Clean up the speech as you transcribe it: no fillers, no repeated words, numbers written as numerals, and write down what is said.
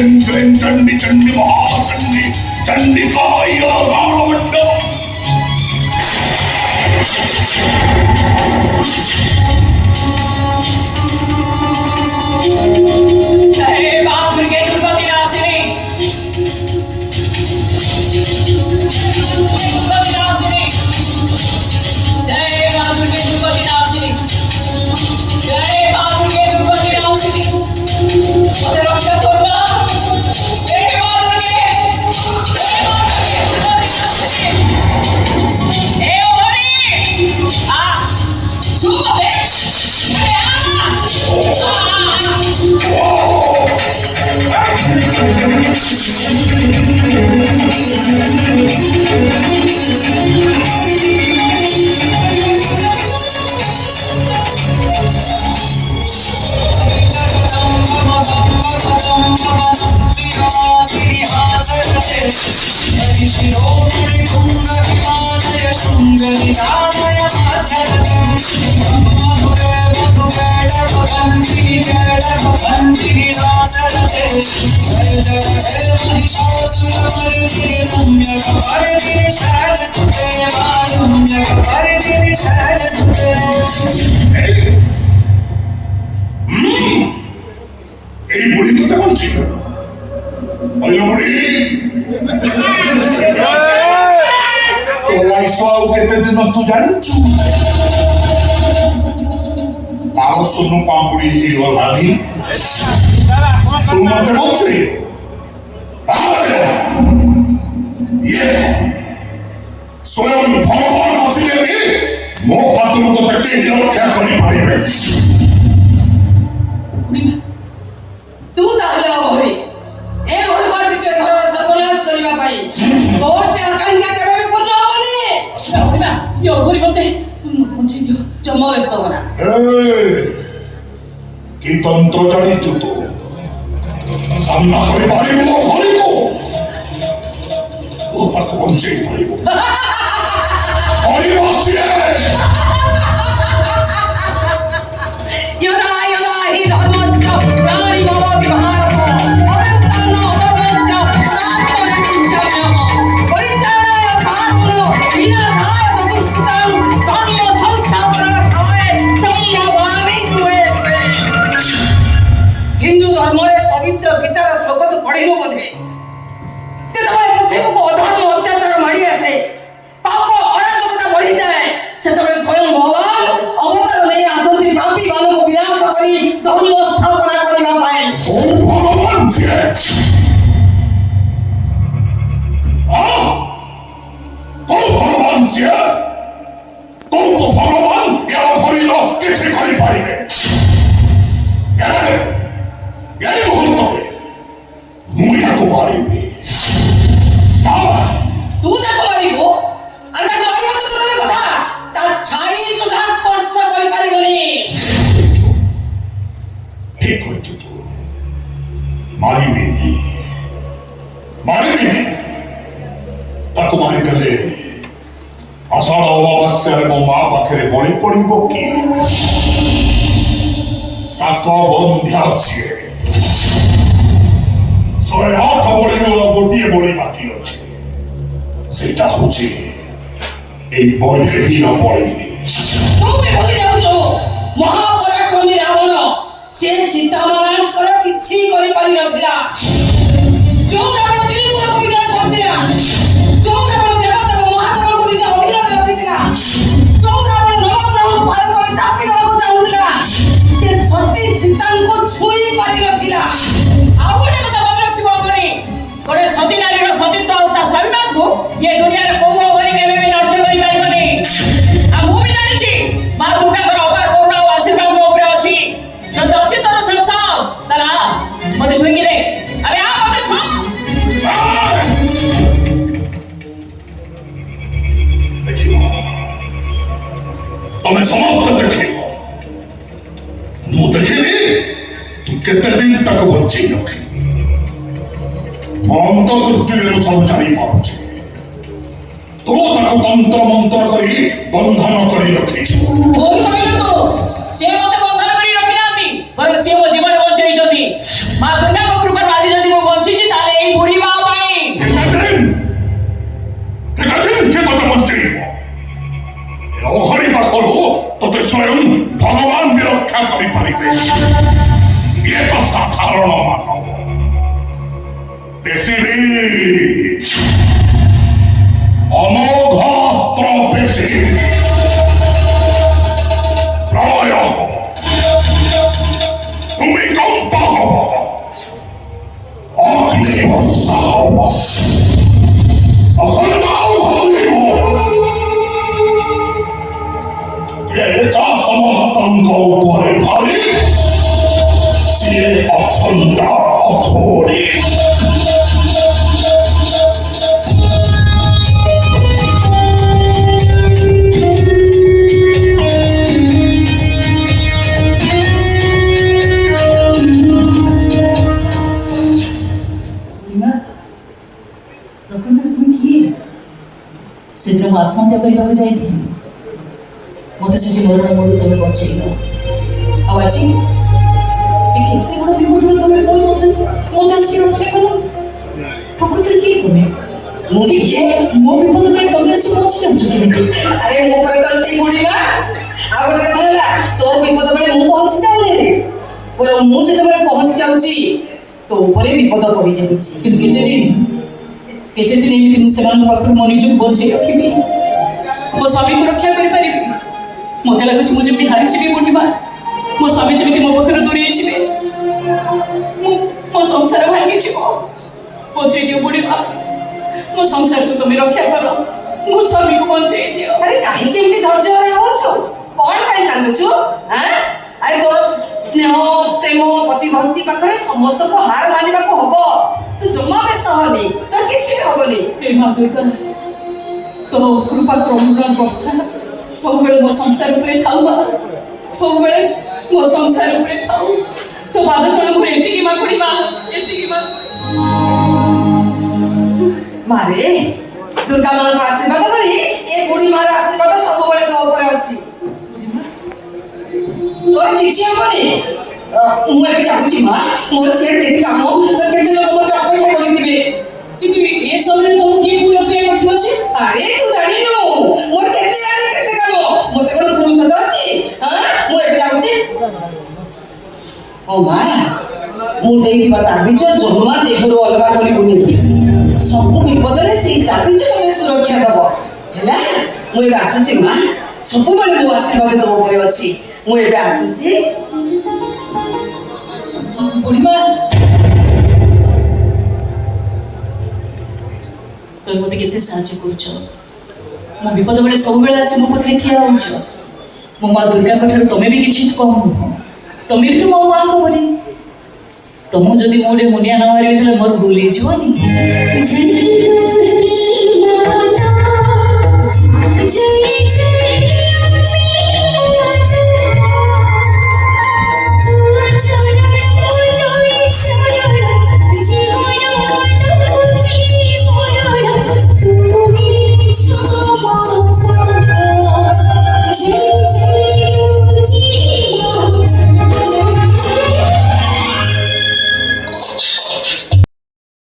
चंडी चंडी महाचंडी चंडिकाय रावण जय मां दुर्गे दुर्गति नाशिनी दुर्गति नाशिनी जय मां दुर्गे दुर्गति नाशिनी जय मां दुर्गे दुर्गति नाशिनी अरे रक्षा करना जय मां दुर्गे दुर्गति नाशिनी ए ओरी आ सुन दे अरे এই বুড়ি তো তেমন ছিল କେତେ ଦିନ ତୁ ଜାଣିଛୁ ତାର ସୁନୁ ପାମ୍ପୁଡି ହେଇଗଲାଣି ତୁ ମତେ ବଞ୍ଚେଇ ସ୍ୱୟଂ ଭଗବାନ ଆସିଲେ ବି ମୋ ପାଖରୁ ତତେ କେହି ରକ୍ଷା କରିପାରିବେ तू ताहले अभरी ए घर को सिचे घर सर्वनाश करिबा पाई तोर से आकांक्षा केबे भी पूर्ण होबनी अच्छा होइबा यो अभरी मते बंचै दियो जमा व्यस्त होना ए की तंत्र जानिछु तो सामना करि पारिबो मो घरी को ओ तक बंचै पारिबो हरि वासिए यदा यदा हि धर्मस्य प्राणि भवति भारत अरुत्तनो धर्मस्य तदात्मनिसिद्ध्यम परित्राणाय साधुनो विनाशाय चतुष्कृतं धर्म संस्थापनार्थाय संभवामि जुहे हिंदू धर्म रे पवित्र गीतार श्लोक तो पढ़िनु बोधे जेतबे पृथ्वी को अधर्म अत्याचार मारी आसे पाप अराजकता बढ़ी जाए सेतबे स्वयं भगवान अवतार नहीं आसंती पापी मानव को विनाश करी धर्म स्थापना करिबा पाए ओ भगवान छे को भगवान छे को तो भगवान या घरी लो किछि करि पारिबे ये मुहूर्त मुया को मारिबे तू ताको मारिबो और ताको मारिबो तो दूरर कथा ता छाई सुधा स्पर्श करि पारिबोनी ठीक होइछु तो मारिबे ताको मारि देले आषाढ़ अमावास्या मो माँ पाखे बड़ी पड़ब कि बंध्या सी 108 बड़ी गोटे बड़ी बाकी अच्छे सेटा होचे ए बड़े ही न पड़े तू भी भूल जाउछो महापराक्रमी रावण से सीता मानकर किछि करि पारि नथिला जो रावण दिलपुर को विजय करथिला जो रावण देवता महादेव को निज अधीन करथिला जो रावण नवग्रह भारत में स्थापित करको चाहुथिला से सती सीता को छुई पारि नथिला आउटे कथा मने रखिबो गनी गोटे सती नारीर सतीत्व और ता स्वाभिमान को ये दुनिया रे कोबो भरी केबे भी नष्ट करि पारिबनी आ मु भी जानिछि मां दुर्गा कर अपार करुणा और आशीर्वाद मो ऊपर अछि जत अछि तोर संसार तला मते छुई ले अरे आ मते छो देखियो तमे समाप्त देखियो मु देखिबी तू केते दिन तक बंची रखी मंत्र दृष्टि सब जानी पारुचे तो ताको तंत्र मंत्र करी बंधन करी रखी बोल कहले तो से मते बंधन करी रखी नांती पर से मो जीवन बंचै जदी मां दुर्गा को कृपा आज जदी मो ପ୍ରକୃତରେ ତୁମେ କିଏ? ସେଦିନ ମୁଁ ଆତ୍ମହତ୍ୟା କରିବାକୁ ଯାଇଥିଲି, ମୋତେ ସେଠି ମରଣ ମୋରୁ ତମେ ବଞ୍ଚେଇଲ। ଆଉ ଆଜି ଏଠି ଏତେ ବଡ଼ ବିପଦରେ ତମେ ମୋତେ ଆସି ରକ୍ଷା କଲ। ପ୍ରକୃତରେ କିଏ ତୁମେ? ମୁଁ କିଏ? ମୋ ବିପଦ ପାଇଁ ତମେ ଆସି ପହଞ୍ଚି ଯାଉଛ କେମିତି? ଆରେ ମୋ କରେ ତ ସେଇ ବୁଢ଼ୀମା। ଆଉ ଗୋଟେ କଥା ହେଲା, ତୋ ବିପଦ ବେଳେ ମୁଁ ପହଞ୍ଚି ଯାଉନି, ବରଂ ମୁଁ ଯେତେବେଳେ ପହଞ୍ଚି ଯାଉଛି ତୋ ଉପରେ ବିପଦ ପଡ଼ି ଯାଉଛି। କିନ୍ତୁ କେତେ ଦିନ ଏମିତି ମୁଁ ସେମାନଙ୍କ ପାଖରୁ ମୋ ନିଜକୁ ବଞ୍ଚେଇ ରଖିବି? ମୋ ସ୍ୱାମୀକୁ ରକ୍ଷା କରିପାରିବି? ମୋତେ ଲାଗୁଛି ମୁଁ ଯେମିତି ହାରିଯିବି ବୁଢ଼ୀମା। ମୋ ସ୍ୱାମୀ ଯେମିତି ମୋ ପାଖରୁ ଦୂରେଇ ଯିବେ, ମୋ ସଂସାର ଭାଙ୍ଗିଯିବ। ବଞ୍ଚେଇ ଦିଅ ବୁଢ଼ୀମା, ମୋ ସଂସାରକୁ ତମେ ରକ୍ଷା କର, ମୋ ସ୍ୱାମୀକୁ ବଞ୍ଚେଇ ଦିଅ। ଆରେ କାହିଁକି ଏମିତି ଧୈର୍ଯ୍ୟ ହଉଛୁ? କଣ ପାଇଁ କାନ୍ଦୁଛୁ? ଆରେ ତୋର ସ୍ନେହ ପ୍ରେମ ପ୍ରତିଭକ୍ତି ପାଖରେ ସମସ୍ତଙ୍କୁ ହାର ମାନିବାକୁ ହବ। ତୁ ଜମା ବ୍ୟସ୍ତ ହନି, ତୋର କିଛି ବି ହବନି। ହେ ମା ଦୁର୍ଗା, ତୋ କୃପା କରୁଣା ବର୍ଷା ସବୁବେଳେ ମୋ ସଂସାର ଉପରେ ଥାଉ ମା, ସବୁବେଳେ ମୋ ସଂସାର ଉପରେ ଥାଉ। ତୋ ପାଦ ତଳେ ମୋର ଏତିକି ମାଗୁଣି ମା, ଏତିକି ମାଗୁଣି। ମାରେ ଦୁର୍ଗା ମାଙ୍କ ଆଶୀର୍ବାଦ ଭଳି ଏ ବୁଢ଼ୀ ମାର ଆଶୀର୍ବାଦ ସବୁବେଳେ ତୋ ଉପରେ ଅଛି। ତୋର କିଛି ହବନି। ମୁଁ ଏବେ ଯାଉଛି ମା, ମୋର ସିଆଡ଼େ କେତେ କାମ, କେତେ ଲୋକ ମୋତେ ଅପେକ୍ଷା କରିଥିବେ। କିନ୍ତୁ ଏ ସମୟରେ ତମକୁ କିଏ ପୁଣି ଅପେକ୍ଷା କରିଥିବ ଯେ? ଆରେ ତୁ ଜାଣିନୁ ମୋର କେତେ ଆଡେ କେତେ କାମ, ମୋତେ କଣ ଫୁରୁସତ ଅଛି? ମୁଁ ଏବେ ଯାଉଛି। ଓ ମା, ମୁଁ ଦେଇଥିବା ତାବିଜ ଜମା ଦେହରୁ ଅଲଗା କରିବୁନି। ସବୁ ବିପଦରେ ସେଇ ତାବିଜ ତତେ ସୁରକ୍ଷା ଦବ ହେଲା। ମୁଁ ଏବେ ଆସୁଛି ମା, ସବୁବେଳେ ମୋ ଆଶୀର୍ବାଦ ତୋ ଉପରେ ଅଛି। ମୁଁ ଏବେ ଆସୁଛି। ବୁଢ଼ୀମା, ତମେ ମୋତେ କେତେ ସାହାଯ୍ୟ କରୁଛ। ମୋ ବିପଦ ବେଳେ ସବୁବେଳେ ଆସି ମୋ ପାଖରେ ଠିଆ ହେଉଛ। ମୋ ମା ଦୁର୍ଗାଙ୍କ ଠାରୁ ତମେ ବି କିଛି କମ୍ ନୁହଁ। ତମେ ବି ତ ମୋ ମାଙ୍କ ପରି। ତମକୁ ଯଦି ମୁଁ ଗୋଟେ ମୁଣ୍ଡିଆ ନ ମାରିବି ତାହେଲେ ମୋର ଭୁଲ ହେଇଯିବନି।